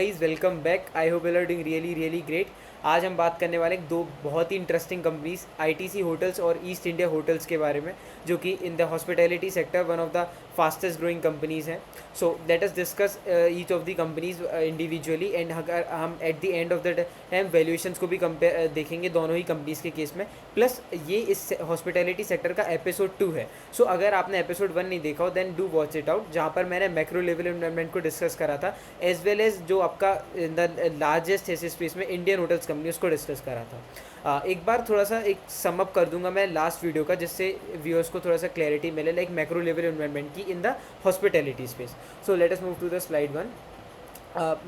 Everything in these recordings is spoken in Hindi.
Guys welcome back. I hope you are doing really great. आज हम बात करने वाले हैं दो बहुत ही इंटरेस्टिंग कंपनीज आईटीसी होटल्स और ईस्ट इंडिया होटल्स के बारे में, जो कि in the hospitality sector one of the fastest growing companies हैं। So let us discuss each of the companies individually and अगर हम at the end of the time valuations को भी कंपेयर देखेंगे दोनों ही कंपनीज के केस में। प्लस ये इस हॉस्पिटैलिटी सेक्टर का एपिसोड 2 है। सो अगर आपने एपिसोड 1 नहीं देखा हो then do watch it out, जहाँ पर मैंने मैक्रो लेवल इन्वायरमेंट को डिस्कस करा था, एज वेल एज जो आपका द लार्जेस्ट एस स्पेस में इंडियन होटल्स कंपनी उसको डिस्कस करा था। एक बार थोड़ा सा एक समअप कर दूंगा मैं लास्ट वीडियो का, जिससे व्यूअर्स को थोड़ा सा क्लैरिटी मिले लाइक मैक्रो लेवल इन्वायरमेंट की in the hospitality space. So let us move to the slide 1।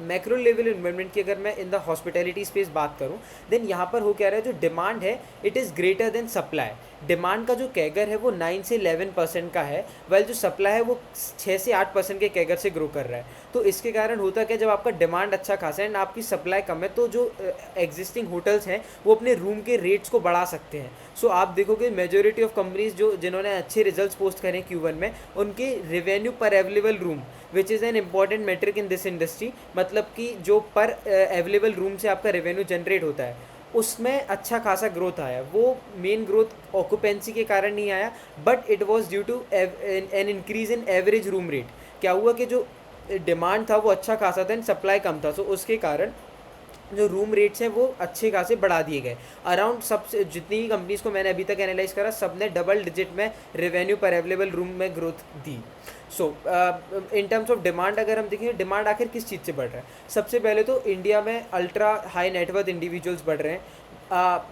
Macro level environment की अगर मैं इन द हॉस्पिटैलिटी स्पेस बात करूं, देन यहाँ पर हो क्या रहा है, जो डिमांड है it is greater than supply. Demand का जो कैगर है वो 9 से 11% का है, वेल जो सप्लाई है वो 6 से 8% के कैगर से ग्रो कर रहा है। तो इसके कारण होता क्या, जब आपका डिमांड अच्छा खासा है एंड आपकी सप्लाई कम है, तो जो एग्जिस्टिंग होटल्स हैं वो अपने रूम के रेट्स को बढ़ा सकते हैं। सो आप देखोगे मेजोरिटी ऑफ कंपनीज जो जिन्होंने अच्छे रिजल्ट्स पोस्ट करें Q1 में, उनके रेवेन्यू पर available room which is an important metric in this industry, मतलब कि जो पर अवेलेबल रूम से आपका रेवेन्यू जनरेट होता है उसमें अच्छा खासा ग्रोथ आया। वो मेन ग्रोथ ऑक्यूपेंसी के कारण नहीं आया, but it was due to an increase in average room rate. क्या हुआ कि जो डिमांड था वो अच्छा खासा था एंड सप्लाई कम था, सो उसके कारण जो रूम रेट्स हैं वो अच्छे खासे बढ़ा दिए गए। अराउंड सबसे जितनी भी कंपनीज़ को मैंने अभी तक एनालाइज करा, सब ने डबल डिजिट में रेवेन्यू पर अवेलेबल रूम में growth the. So in terms of demand अगर हम देखें, डिमांड आखिर किस चीज़ से बढ़ रहा है, सबसे पहले तो इंडिया में अल्ट्रा हाई नेटवर्थ इंडिविजुअल्स बढ़ रहे हैं।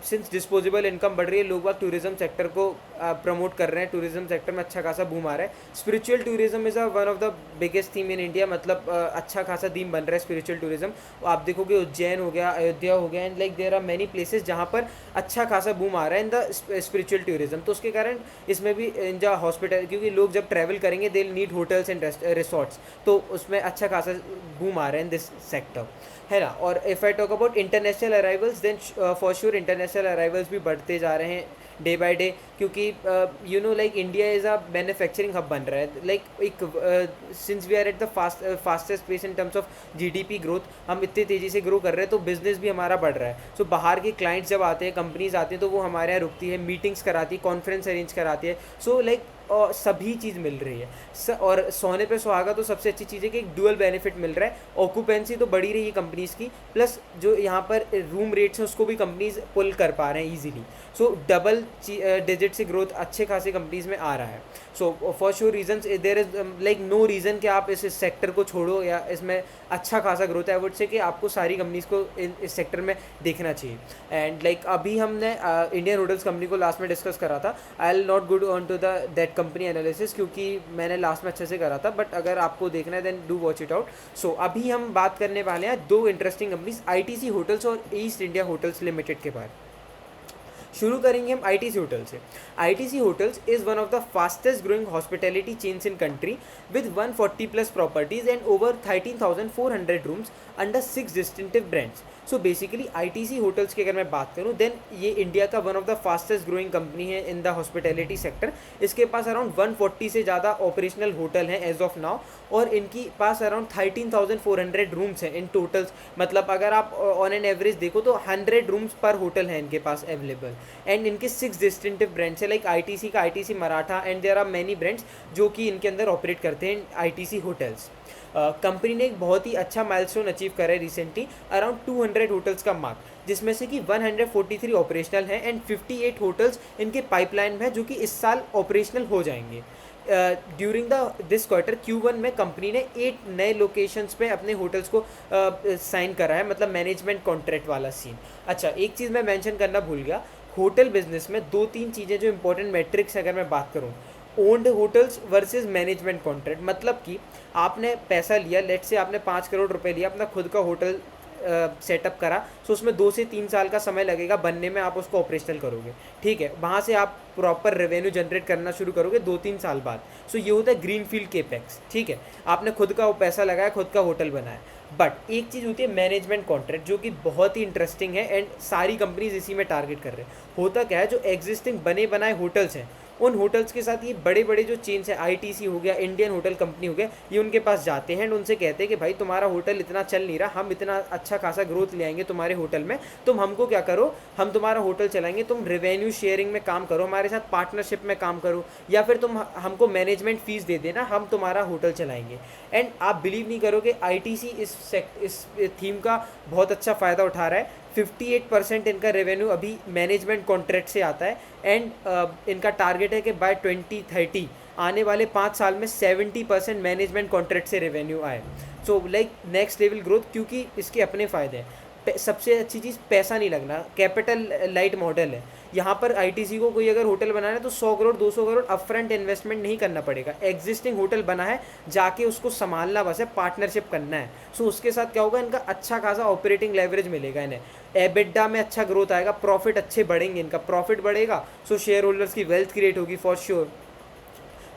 सिंस डिस्पोजेबल इनकम बढ़ रही है, लोग बाग टूरिज्म सेक्टर को प्रमोट कर रहे हैं, टूरिज्म सेक्टर में अच्छा खासा बूम आ रहा है। Spiritual tourism is one of the biggest theme in India, मतलब अच्छा खासा थीम बन रहा है स्पिरिचुअल टूरिज्म। आप देखोगे उज्जैन हो गया, अयोध्या हो गया, and like there are many places जहाँ पर अच्छा खासा बूम आ रहा है इन द स्पिरिचुअल टूरिज्म। तो उसके कारण इसमें भी इन द हॉस्पिटल, क्योंकि लोग जब ट्रैवल करेंगे they need hotels and resorts, तो उसमें अच्छा खासा बूम आ रहा है इन दिस सेक्टर, है ना। और if I talk about international arrivals, then for sure international arrivals भी बढ़ते जा रहे हैं डे बाय डे, क्योंकि you know like India is a manufacturing hub बन रहा है। लाइक एक since we are at the fastest pace in terms of GDP growth, हम इतनी तेज़ी से ग्रो कर रहे हैं, तो बिजनेस भी हमारा बढ़ रहा है। सो बाहर के क्लाइंट्स जब आते हैं, कंपनीज आती हैं, तो वो हमारे यहाँ रुकती है, मीटिंग्स कराती है, कॉन्फ्रेंस अरेंज कराती है। सो लाइक और सभी चीज़ मिल रही है और सोने पे सुहागा तो सबसे अच्छी चीज़ है कि एक डुअल बेनिफिट मिल रहा है। ऑक्यूपेंसी तो बढ़ी रही है कंपनीज़ की, प्लस जो यहाँ पर रूम रेट्स हैं उसको भी कंपनीज पुल कर पा रहे हैं ईजिली। सो डबल डिजिट से ग्रोथ अच्छे खासे कंपनीज में आ रहा है। So for sure reason there is like no reason कि आप इस सेक्टर को छोड़ो या इसमें अच्छा खासा ग्रोथ है। आई वुड से कि आपको सारी कंपनीज को इस सेक्टर में देखना चाहिए। एंड लाइक अभी हमने इंडियन होटल्स कंपनी को लास्ट में डिस्कस करा था। I will not good on to the that company analysis, क्योंकि मैंने लास्ट में अच्छे से करा था, बट अगर आपको देखना है then do watch it out. So अभी हम बात करने वाले हैं दो इंटरेस्टिंग कंपनीज, आईटीसी होटल्स और ईस्ट इंडिया होटल्स लिमिटेड के बारे में। शुरू करेंगे हम आईटीसी होटल से। ITC hotels is one of the fastest growing hospitality chains in country with 140 plus properties and over 13,400 rooms under 6 distinctive brands. So basically ITC hotels की अगर मैं बात करूं, देन ये इंडिया का one of the fastest growing company है इन द हॉस्पिटैलिटी सेक्टर। इसके पास अराउंड 140 से ज़्यादा ऑपरेशनल होटल हैं एज ऑफ नाउ, और इनकी पास अराउंड 13,400 रूम्स हैं इन टोटल्स। मतलब अगर आप ऑन एन एवरेज देखो तो 100 रूम्स पर होटल हैं इनके पास अवेलेबल। एंड इनके 6 डिस्टिंक्टिव ब्रांड्स है, लाइक आईटीसी का ITC Maratha, and there are many brands जो कि इनके अंदर ऑपरेट करते हैं आईटीसी होटल्स। कंपनी ने एक बहुत ही अच्छा माइलस्टोन अचीव करा है रिसेंटली, अराउंड 200 होटल्स का मार्क, जिसमें से कि 143 ऑपरेशनल हैं एंड 58 होटल्स इनके पाइपलाइन में है जो कि इस साल ऑपरेशनल हो जाएंगे। ड्यूरिंग दिस क्वार्टर Q1 में कंपनी ने 8 नए लोकेशंस पे अपने होटल्स को साइन करा है, मतलब मैनेजमेंट कॉन्ट्रैक्ट वाला सीन। अच्छा, एक चीज़ मैं मेंशन करना भूल गया, होटल बिजनेस में 2-3 चीज़ें जो इंपॉर्टेंट मैट्रिक्स अगर मैं बात करूँ, owned hotels versus management contract, मतलब कि आपने पैसा लिया, लेट से आपने 5 करोड़ रुपए लिया, अपना खुद का होटल सेटअप करा, सो उसमें 2 से 3 साल का समय लगेगा बनने में, आप उसको ऑपरेशनल करोगे, ठीक है। वहाँ से आप प्रॉपर रेवेन्यू जनरेट करना शुरू करोगे 2-3 साल बाद। सो ये होता है ग्रीन फील्ड केपेक्स, ठीक है। आपने खुद का पैसा लगाया, खुद का होटल बनाया। बट एक चीज़ होती है मैनेजमेंट कॉन्ट्रैक्ट, जो कि बहुत ही इंटरेस्टिंग है एंड सारी कंपनीज इसी में टारगेट कर रहे हैं। होता क्या है, जो एग्जिस्टिंग बने बनाए होटल्स हैं उन होटल्स के साथ ये बड़े बड़े जो चेन्स है, आईटीसी हो गया, इंडियन होटल कंपनी हो गया, ये उनके पास जाते हैं एंड उनसे कहते हैं कि भाई तुम्हारा होटल इतना चल नहीं रहा, हम इतना अच्छा खासा ग्रोथ ले आएंगे तुम्हारे होटल में, तुम हमको क्या करो, हम तुम्हारा होटल चलाएंगे, तुम रेवेन्यू शेयरिंग में काम करो, हमारे साथ पार्टनरशिप में काम करो, या फिर तुम हमको मैनेजमेंट फीस दे देना, हम तुम्हारा होटल चलाएंगे। एंड आप बिलीव नहीं करोगे, आईटीसी इस थीम का बहुत अच्छा फ़ायदा उठा रहा है। 58% इनका रेवेन्यू अभी मैनेजमेंट कॉन्ट्रैक्ट से आता है एंड इनका टारगेट है कि बाय 2030 आने वाले 5 साल में 70% मैनेजमेंट कॉन्ट्रैक्ट से रेवेन्यू आए। So like next level growth, क्योंकि इसके अपने फ़ायदे हैं। सबसे अच्छी चीज़ पैसा नहीं लगना, कैपिटल लाइट मॉडल है यहाँ पर। आईटीसी को कोई अगर होटल बनाना है तो 100 करोड़ 200 करोड़ अपफ्रंट इन्वेस्टमेंट नहीं करना पड़ेगा। एग्जिस्टिंग होटल बना है, जाके उसको संभालना बस है, पार्टनरशिप करना है। सो उसके साथ क्या होगा, इनका अच्छा खासा ऑपरेटिंग लेवरेज मिलेगा इन्हें, एबिडा में अच्छा ग्रोथ आएगा, प्रॉफिट अच्छे बढ़ेंगे, इनका प्रॉफिट बढ़ेगा, सो शेयर होल्डर्स की वेल्थ क्रिएट होगी फॉर श्योर,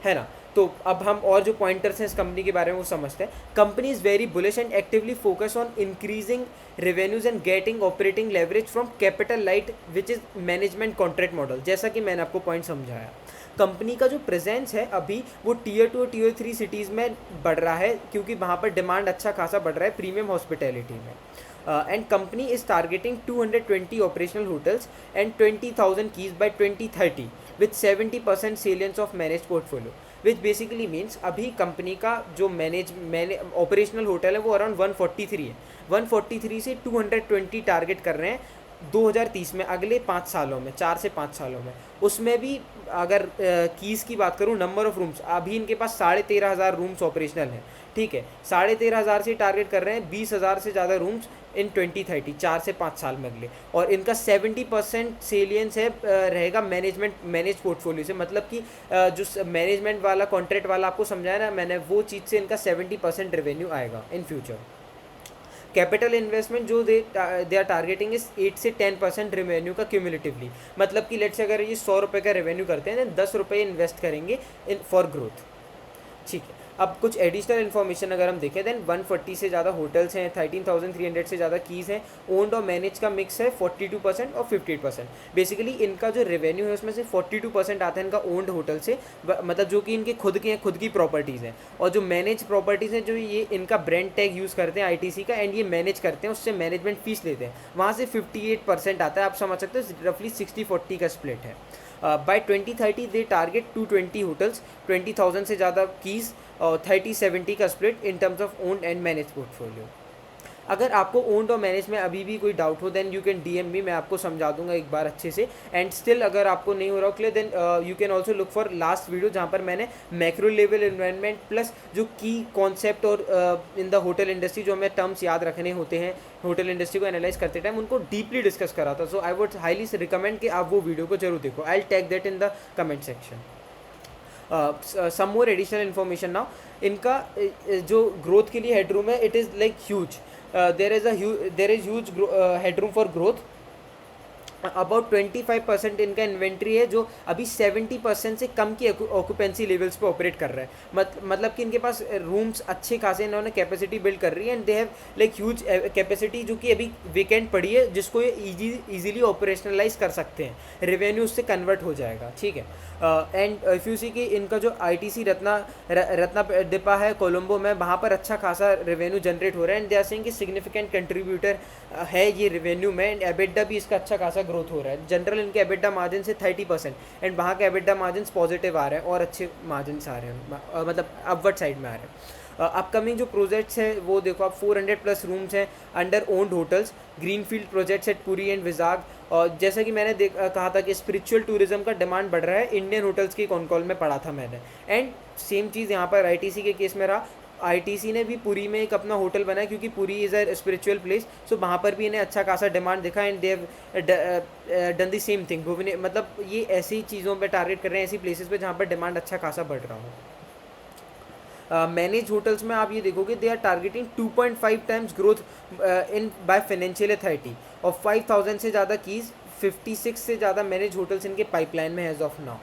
है ना। तो अब हम और जो पॉइंटर्स हैं इस कंपनी के बारे में वो समझते हैं। Company is very bullish and actively focus on increasing revenues and getting operating leverage from capital light which is management contract model. जैसा कि मैंने आपको पॉइंट समझाया, कंपनी का जो प्रेजेंस है अभी वो टीयर 2 और टीयर 3 सिटीज़ में बढ़ रहा है, क्योंकि वहाँ पर डिमांड अच्छा खासा बढ़ रहा है प्रीमियम हॉस्पिटैलिटी में। And company is targeting 220 operational hotels and 20,000 keys by 2030 with 70% salience of managed portfolio, which basically means अभी कंपनी का जो ऑपरेशनल होटल है वो अराउंड 143 है। 143 से 220 टारगेट कर रहे हैं 2030 में, अगले 5 सालों में, 4 से 5 सालों में। उसमें भी अगर कीज़ की बात करूँ, नंबर ऑफ़ रूम्स, अभी इनके पास 13,500 रूम्स ऑपरेशनल हैं, ठीक है। 13,500 से टारगेट कर रहे हैं 20,000 से ज़्यादा रूम्स इन 2030, 4 से 5 साल में अगले। और इनका 70% सेलियंस है रहेगा मैनेज पोर्टफोलियो से, मतलब कि जो मैनेजमेंट वाला कॉन्ट्रैक्ट वाला आपको समझाया ना मैंने, वो चीज़ से इनका 70% रेवेन्यू आएगा इन फ्यूचर। कैपिटल इन्वेस्टमेंट जो दे आर टारगेटिंग इस 8 से 10% रेवेन्यू का क्यूमुलेटिवली, मतलब कि लेट्स से अगर ये 100 रुपये का रेवेन्यू करते हैं तो 10 रुपये इन्वेस्ट करेंगे इन फॉर ग्रोथ, ठीक है। अब कुछ एडिशनल इन्फॉर्मेशन अगर हम देखें, देन 140 से ज़्यादा होटल्स हैं, 13,300 से ज़्यादा कीज़ हैं, ओन्ड और मैनेज का मिक्स है 42% और 58%। बेसिकली इनका जो रेवेन्यू है उसमें से 42% आता है इनका ओन्ड होटल से, मतलब जो कि इनके खुद के हैं, खुद की प्रॉपर्टीज़ हैं। और जो मैनेज प्रॉपर्टीज़ हैं, जो ये इनका ब्रांड टैग यूज़ करते हैं आईटीसी का, एंड ये मैनेज करते हैं, उससे मैनेजमेंट फीस लेते हैं, वहाँ से 58% आता है। आप समझ सकते हो रफली 60-40 का स्प्लिट है। बाय 2030 दे टारगेट 220 होटल्स, 20,000 से ज़्यादा कीज़ और 30-70 का split in terms of owned and manage portfolio. अगर आपको ओन्ड और मैनेज में अभी भी कोई डाउट हो then you can DM me, मैं आपको समझा दूंगा एक बार अच्छे से। एंड स्टिल अगर आपको नहीं हो रहा clear, then you can also look for last video, जहाँ पर मैंने मैक्रो लेवल इन्वायरमेंट प्लस जो की कॉन्सेप्ट और इन द होटल इंडस्ट्री जो हमें टर्म्स याद रखने होते हैं होटल इंडस्ट्री को एनालाइज करते टाइम, उनको डीपली डिस्कस करा था। So I would highly recommend कि आप वो वीडियो को जरूर देखो। I will tag that in the comment section. Some more additional information now, इनका जो ग्रोथ के लिए हेडरूम है, it is like huge, there is huge headroom for growth। About 25% इनका इन्वेंट्री है जो अभी 70% से कम की ऑक्यूपेंसी लेवल्स पे ऑपरेट कर रहा है। मतलब कि इनके पास रूम्स अच्छे खासे इन्होंने कैपेसिटी बिल्ड कर रही है, and they have like huge capacity जो कि अभी वेकेंट पड़ी है, जिसको ये ईजिली ऑपरेशनलाइज कर सकते हैं, रेवेन्यू उससे कन्वर्ट हो जाएगा, ठीक है। एंड इफ़ यू सी कि इनका जो आईटीसी रत्ना डिपा है कोलंबो में, वहाँ पर अच्छा खासा रेवेन्यू जनरेट हो रहा है, एंड दे आर सेइंग कि सिग्निफिकेंट कंट्रीब्यूटर है ये रेवेन्यू में, एंड एबिडा भी इसका अच्छा खासा ग्रोथ हो रहा है। जनरल इनके एबिडा मार्जिन से 30%, एंड वहाँ के एबिडा मार्जिन पॉजिटिव आ रहे हैं और अच्छे मार्जिन आ रहे हैं, मतलब अपवर्ड साइड में आ रहे हैं। अपकमिंग जो प्रोजेक्ट्स हैं वो देखो आप, 400+ रूम्स हैं under owned hotels, greenfield projects at Puri and Vizag. और जैसा कि मैंने कहा था कि स्पिरिचुअल टूरिज्म का डिमांड बढ़ रहा है, इंडियन होटल्स की कॉन कॉल में पढ़ा था मैंने। एंड सेम चीज़ यहाँ पर आईटीसी के केस में रहा, आईटीसी ने भी पुरी में एक अपना होटल बनाया, क्योंकि Puri is a spiritual place, so वहाँ पर भी इन्हें अच्छा खासा डिमांड दिखा, and they have done the same thing. मतलब ये ऐसी चीज़ों पे टारगेट कर रहे हैं, ऐसी प्लेसेस पे जहाँ पर डिमांड अच्छा खासा बढ़ रहा हो। मैनेज होटल्स में आप ये देखोगे they are targeting 2.5 times growth in by financial year 30, और 5,000 से ज़्यादा कीज़, 56 से ज़्यादा मैनेज होटल्स इनके पाइपलाइन में एज ऑफ नाउ,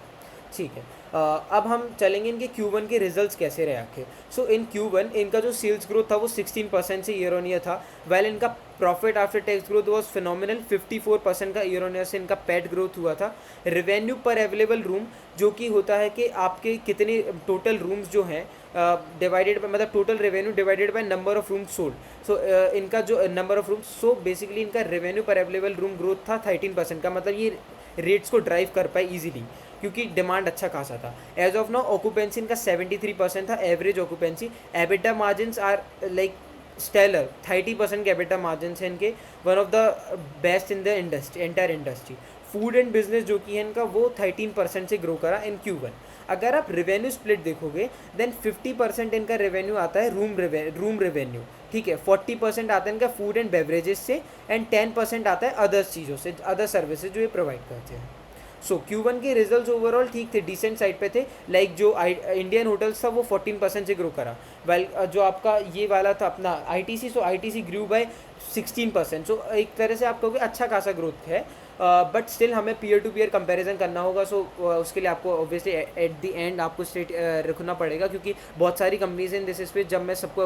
ठीक है। अब हम चलेंगे इनके Q1 के रिजल्ट्स कैसे रहे आखिर। सो इन Q1 इनका जो सेल्स ग्रोथ था वो 16% से ईयर ऑन ईयर था, वेल इनका profit after tax growth was phenomenal 54% का ईयर ऑन ईयर से इनका पैट ग्रोथ हुआ था। रेवेन्यू पर अवेलेबल रूम, जो कि होता है कि आपके कितने टोटल रूम्स जो हैं डिवाइडेड बाय, मतलब total revenue divided by number of rooms sold. So इनका जो number of rooms, so basically इनका रेवेन्यू पर अवेलेबल रूम ग्रोथ था 13% का, मतलब ये रेट्स को ड्राइव कर पाए ईजिली क्योंकि डिमांड अच्छा खासा था। एज ऑफ नाउ ऑक्यूपेंसी इनका 73% था average occupancy. EBITDA margins are like stellar, 30% के एबिटा मार्जिन्स हैं इनके, one of the best in the industry, entire industry. Food and business जो कि है इनका वो 13% से ग्रो करा इन Q1। अगर आप रेवेन्यू स्प्लिट देखोगे देन 50% इनका रेवेन्यू आता है रूम रेवेन्यू, ठीक है, 40% आता है इनका फूड एंड बेवरेजेस से, एंड 10% आता है अदर्स चीज़ों से, अदर सर्विसेज जो ये प्रोवाइड करते हैं। सो Q1 के रिजल्ट्स ओवरऑल ठीक थे, डिसेंट साइड पे थे। लाइक जो इंडियन होटल्स था वो 14% से ग्रो करा, वेल जो आपका ये वाला था अपना ITC, so ITC grew by 16%। सो एक तरह से आप कहोगे अच्छा खासा ग्रोथ है, बट स्टिल हमें पीयर टू पीयर कंपैरिजन करना होगा। सो उसके लिए आपको ऑब्वियसली एट द एंड आपको स्टेट रखना पड़ेगा, क्योंकि बहुत सारी कंपनीज इन दिस स्पेस, जब मैं सबको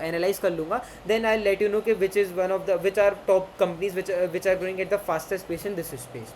एनालाइज कर लूँगा then I let you know कि which is one of the which are top companies which are growing at the fastest pace in this space.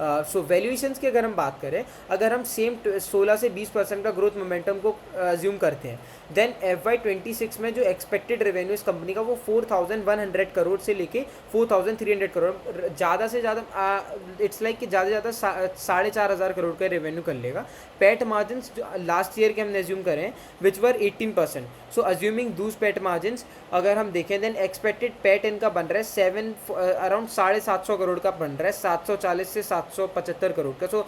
So valuations की अगर हम बात करें, अगर हम सेम 16 से 20% का ग्रोथ मोमेंटम को अज्यूम करते हैं, देन FY26 में जो एक्सपेक्टेड रेवेन्यू इस कंपनी का वो 4100 करोड़ से लेके 4300 करोड़, ज़्यादा से ज़्यादा इट्स लाइक कि ज़्यादा से ज़्यादा 4500 करोड़ का रेवेन्यू कर लेगा। पैट मार्जिन जो लास्ट ईयर के हमने अज्यूम करें विच वर 18%। सो अज्यूमिंग दूस पैट मार्जिन अगर हम देखें देन एक्सपेक्टेड पैट इनका बन रहा है अराउंड 750 करोड़ का बन रहा है, 740 से 775 करोड़ का। सो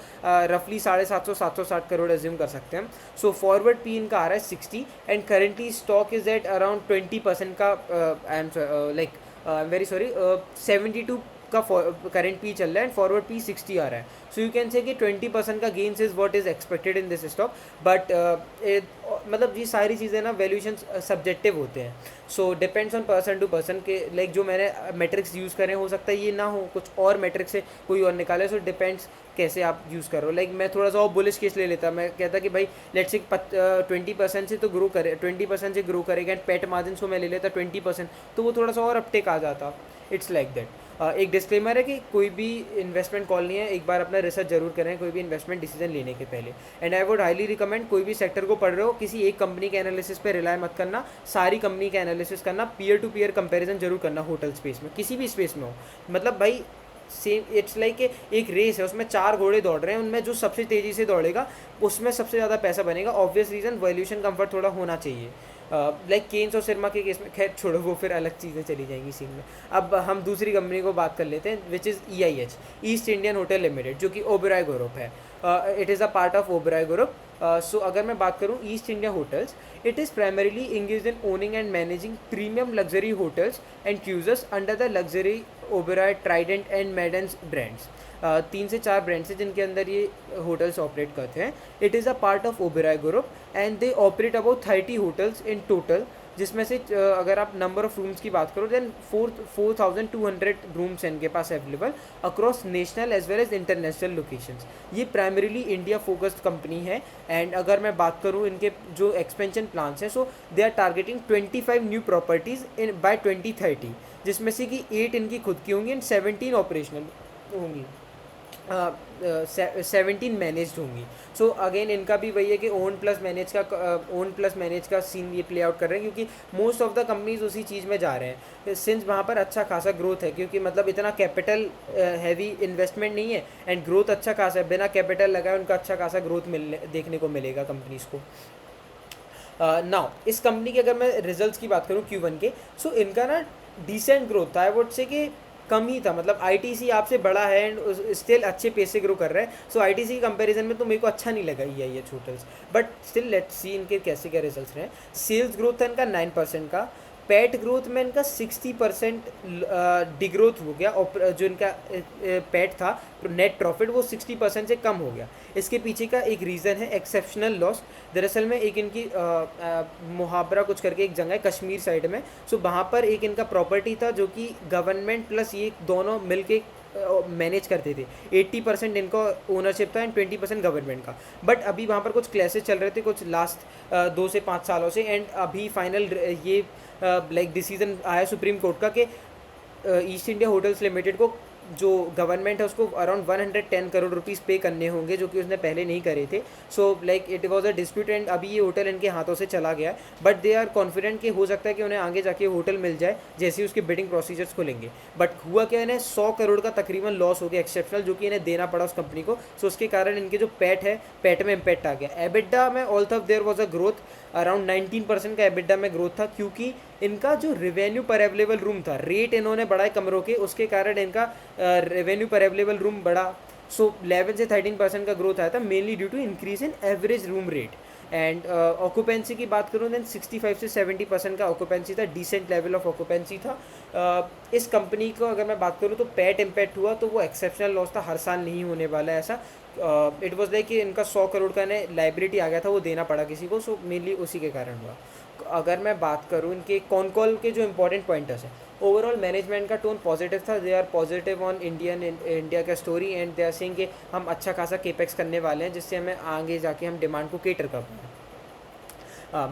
रफली 750 760 करोड़ अज्यूम कर सकते हैं। सो फॉरवर्ड पी इनका आ रहा है 60, and currently stock is at around 20% का, I am like very sorry 72 का करंट पी चल रहा है, एंड फॉरवर्ड पी 60 आ रहा है। सो यू कैन से कि 20% का gains is what is expected in this stock, but मतलब ये सारी चीज़ें ना वैल्यूएशन सब्जेक्टिव होते हैं। So depends on person to person के, लाइक जो मैंने मेट्रिक्स यूज़ करें हो सकता है ये ना हो, कुछ और मेट्रिक्स से कोई और निकाले। सो डिपेंड्स कैसे आप यूज़ करो। लाइक मैं थोड़ा सा और बुलिश केस ले लेता, मैं कहता कि भाई लेट्स से 20% से तो ग्रो करे, 20% से ग्रो करेगा, एंड पेट मार्जिन को मैं ले लेता 20%, तो वो थोड़ा सा और अपटेक आ जाता। It's like that. एक डिस्क्लेमर है कि कोई भी इन्वेस्टमेंट कॉल नहीं है, एक बार अपना रिसर्च जरूर करें कोई भी इन्वेस्टमेंट डिसीजन लेने के पहले। And I would highly recommend, कोई भी सेक्टर को पढ़ रहे हो किसी एक कंपनी के एनालिसिस पे रिलाय मत करना, सारी कंपनी का एनालिसिस करना, पीयर टू पीयर कंपैरिजन जरूर करना होटल स्पेस में, किसी भी स्पेस में हो। मतलब भाई सेम इट्स लाइक एक रेस है, उसमें 4 घोड़े दौड़ रहे हैं, उनमें जो सबसे तेज़ी से दौड़ेगा उसमें सबसे ज़्यादा पैसा बनेगा। ऑब्वियस रीज़न वैल्यूएशन कंफर्ट थोड़ा होना चाहिए। लाइक केन्स और सिरमा के केस में खैर छोड़ो, वो फिर अलग चीज़ें चली जाएंगी सीन में। अब हम दूसरी कंपनी को बात कर लेते हैं which is EIH, East Indian hotel limited, जो कि ओबेरॉय ग्रुप है। It is a part of Oberoi group. So अगर मैं बात करूँ East India hotels, it is primarily engaged in owning and managing premium luxury hotels and cruises under the luxury Oberoi, Trident and Maidens brands. 3 से 4 ब्रांड्स हैं जिनके अंदर ये होटल्स ऑपरेट करते हैं। It is a part of Oberoi group and they operate about 30 hotels in total, जिसमें से अगर आप नंबर ऑफ रूम्स की बात करो देन 4200 रूम्स हैं इनके पास available across national as well as international locations. ये प्राइमरीली इंडिया फोकस्ड कंपनी है। एंड अगर मैं बात करूँ इनके जो एक्सपेंशन प्लान्स हैं, so they are targeting 25 new properties in by 2030, जिसमें से कि 8 इनकी खुद की होंगी एंड 17 ऑपरेशनल होंगी, 17 मैनेज्ड होंगी। सो अगेन इनका भी वही है कि ओन प्लस मैनेज का सीन ये प्ले आउट कर रहे हैं, क्योंकि मोस्ट ऑफ द कंपनीज उसी चीज़ में जा रहे हैं सिंस वहाँ पर अच्छा खासा ग्रोथ है, क्योंकि मतलब इतना कैपिटल हैवी इन्वेस्टमेंट नहीं है एंड ग्रोथ अच्छा खासा है, बिना कैपिटल लगाए उनका अच्छा खासा ग्रोथ देखने को मिलेगा कंपनीज़ को। नाउ इस कंपनी के अगर मैं रिजल्ट्स की बात करूँ Q1 के, सो इनका ना डिसेंट ग्रोथ था, आई वुड से कि कम ही था। मतलब ITC आपसे बड़ा है एंड स्टिल अच्छे पेस से ग्रो कर रहा है। सो ITC की कंपैरिजन में तो मेरे को अच्छा नहीं लगा EIH hotels, but still let's see इनके कैसे क्या रिजल्ट्स रहे। सेल्स ग्रोथ था इनका 9% का, पैट ग्रोथ में इनका 60% डिग्रोथ हो गया, और जो इनका पैट था नेट प्रॉफिट वो 60% से कम हो गया। इसके पीछे का एक रीज़न है एक्सेप्शनल लॉस। दरअसल में एक इनकी मुहावरा कुछ करके एक जगह है कश्मीर साइड में, सो वहाँ पर एक इनका प्रॉपर्टी था जो कि गवर्नमेंट प्लस ये दोनों मिलके मैनेज करते थे। 80% इनका ओनरशिप था एंड 20% गवर्नमेंट का। बट अभी वहाँ पर कुछ क्लैसेस चल रहे थे कुछ लास्ट 2 से 5 सालों से, एंड अभी फाइनल ये लाइक डिसीजन आया सुप्रीम कोर्ट का कि ईस्ट इंडिया होटल्स लिमिटेड को जो गवर्नमेंट है उसको अराउंड 110 करोड़ रुपीस पे करने होंगे, जो कि उसने पहले नहीं करे थे। So like it was a dispute and अभी ये होटल इनके हाथों से चला गया है, बट दे आर कॉन्फिडेंट कि हो सकता है कि उन्हें आगे जाके होटल मिल जाए जैसे ही उसके बिडिंग प्रोसीजर्स खुलेंगे। बट हुआ क्या, इन्हें 100 करोड़ का तकरीबन लॉस हो गया एक्सेप्शनल, जो कि इन्हें देना पड़ा उस कंपनी को। सो उसके कारण इनके जो पैट में इम्पैक्ट आ गया। एबिडा में although there was a growth, around 19% का एबिडा में ग्रोथ था, क्योंकि इनका जो रेवेन्यू पर अवेलेबल रूम था, रेट इन्होंने बढ़ाए कमरों के, उसके कारण इनका रेवेन्यू पर अवेलेबल रूम बढ़ा। सो 11 से 13% का ग्रोथ आया था, mainly due to increase in average room rate. And occupancy की बात करूँ देन 65 से 70% का ऑक्यूपेंसी था, डिसेंट लेवल ऑफ ऑक्यूपेंसी था। इस कंपनी को अगर मैं बात करूँ तो पैट इम्पैक्ट हुआ तो वो एक्सेप्शनल लॉस था, हर साल नहीं होने वाला है ऐसा। इट वॉज लाइक कि इनका 100 करोड़ का लाइबिलिटी आ गया था, वो देना पड़ा किसी को, सो मेनली उसी के कारण हुआ। अगर मैं बात करूँ इनके कॉन कॉल के जो इंपॉर्टेंट पॉइंटर्स हैं, ओवरऑल मैनेजमेंट का टोन पॉजिटिव था। They are positive on India का story and they are saying कि हम अच्छा खासा केपेक्स करने वाले हैं जिससे हमें आगे जाके हम डिमांड को केटर कर पाएँ।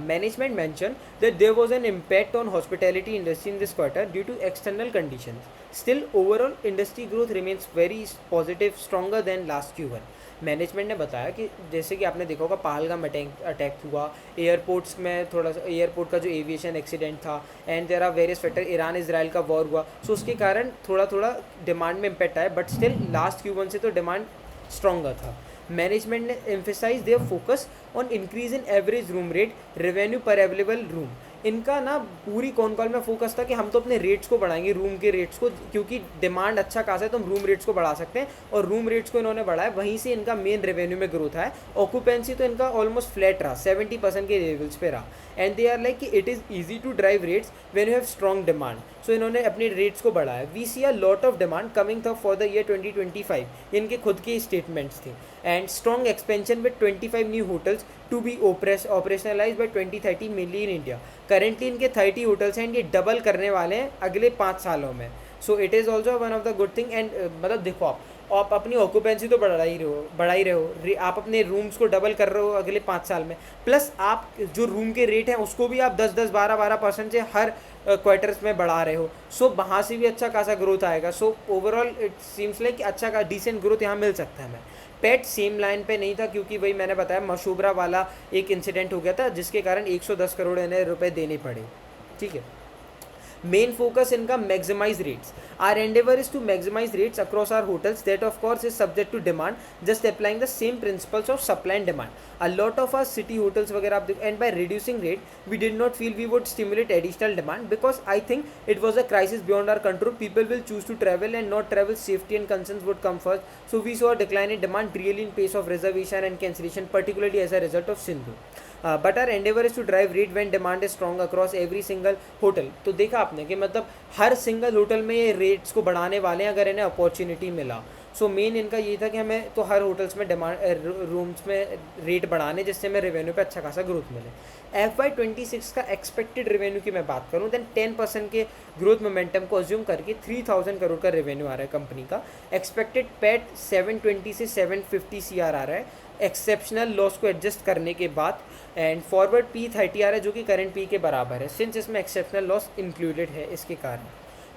Management mentioned that there was an impact on hospitality industry in this quarter due to external conditions. Still, overall industry growth remains very positive, stronger than last Q1. Management ने बताया कि जैसे कि आपने देखा होगा पहलगाम अटैक हुआ, एयरपोर्ट्स में थोड़ा सा एयरपोर्ट का जो एविएशन एक्सीडेंट था, and there are various factor, Iran Israel का वॉर हुआ, सो उसके कारण थोड़ा डिमांड में इम्पैक्ट आया, बट स्टिल लास्ट Q1 से तो डिमांड स्ट्रॉन्गर था। मैनेजमेंट ने emphasise their focus on increase in average room rate, revenue पर अवेलेबल रूम। इनका ना पूरी कॉन कॉल में फोकस था कि हम तो अपने रेट्स को बढ़ाएंगे, रूम के रेट्स को, क्योंकि डिमांड अच्छा खासा है तो हम रूम रेट्स को बढ़ा सकते हैं, और रूम रेट्स को इन्होंने बढ़ाया, वहीं से इनका मेन रेवेन्यू में ग्रोथ है। ऑक्यूपेंसी तो इनका ऑलमोस्ट फ्लैट रहा, 70% के लेवल्स पे रहा, एंड दे आर लाइक कि it is easy to drive rates when you have strong demand, so इन्होंने अपने रेट्स को बढ़ाया। We see a lot of demand coming था फॉर द ईयर 2025, इनके खुद के स्टेटमेंट्स थे, and strong expansion with 25 new hotels to be operationalise by 2030 mainly in India. Currently इनके 30 होटल्स हैं, ये डबल करने वाले हैं अगले 5 सालों में। So it is also one of the good thing. And मतलब देखो आप अपनी ऑक्यूपेंसी तो बढ़ा ही रहे हो, आप अपने रूम्स को डबल कर रहे हो अगले 5 साल में, प्लस आप जो रूम के रेट हैं उसको भी आप 10-10, 12-12% से हर क्वार्टर्स में बढ़ा रहे हो, सो वहाँ से भी अच्छा खासा ग्रोथ आएगा। So overall it seems like कि अच्छा का डिसेंट ग्रोथ यहाँ मिल सकता है हमें। पेट सेम लाइन पे नहीं था, क्योंकि वही मैंने बताया मशूबरा वाला एक इंसिडेंट हो गया था जिसके कारण 110 करोड़ इन्हें रुपए देने पड़े। ठीक है, मेन फोकस इनका maximise rates. Our endeavour is to maximise rates across our hotels, that of course is subject to demand, just applying the same principles of supply and demand. A lot of our city hotels वगैरह आप and by reducing rate we did not feel we would stimulate additional demand, because I think it was a crisis beyond our control, people will choose to travel and not travel, safety and concerns would come first, so we saw a decline in demand really in pace of reservation and cancellation, particularly as a result of Sindhu. But our endeavor is to drive rate when demand is strong across every single hotel. तो देखा आपने कि मतलब हर सिंगल होटल में ये रेट्स को बढ़ाने वाले हैं अगर इन्हें अपॉर्चुनिटी मिला। सो मेन इनका ये था कि हमें तो हर होटल्स में डिमांड रूम्स में रेट बढ़ाने, जिससे हमें रेवेन्यू पे अच्छा खासा ग्रोथ मिले। FY26 का एक्सपेक्टेड रेवेन्यू की मैं बात करूँ देन 10% के ग्रोथ मोमेंटम को अज्यूम करके 3000 करोड़ का रेवेन्यू आ रहा है कंपनी का। एक्सपेक्टेड पैट 720 से 750 CR आ रहा है एक्सेप्शनल लॉस को एडजस्ट करने के बाद, एंड फॉरवर्ड P30 आ रहा है जो कि करंट P के बराबर है, सिंस इसमें एक्सेप्शनल लॉस इंक्लूडेड है इसके कारण।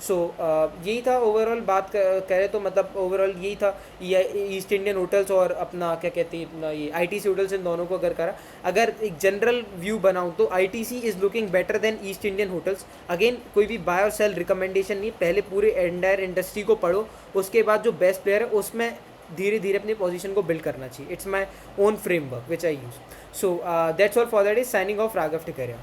सो यही था ओवरऑल बात करें तो, मतलब ओवरऑल यही था ये ईस्ट इंडियन होटल्स और अपना क्या कहते हैं अपना ये ITC होटल्स, इन दोनों को अगर करा, अगर एक जनरल व्यू बनाऊँ तो ITC is looking better than east Indian hotels. Again कोई भी बाय और सेल रिकमेंडेशन नहीं, पहले पूरे एंटायर इंडस्ट्री को पढ़ो, उसके बाद जो बेस्ट प्लेयर है उसमें धीरे धीरे अपनी पोजीशन को बिल्ड करना चाहिए। It's my own framework which I use. So that's all for that is signing off Raghav Tikaria.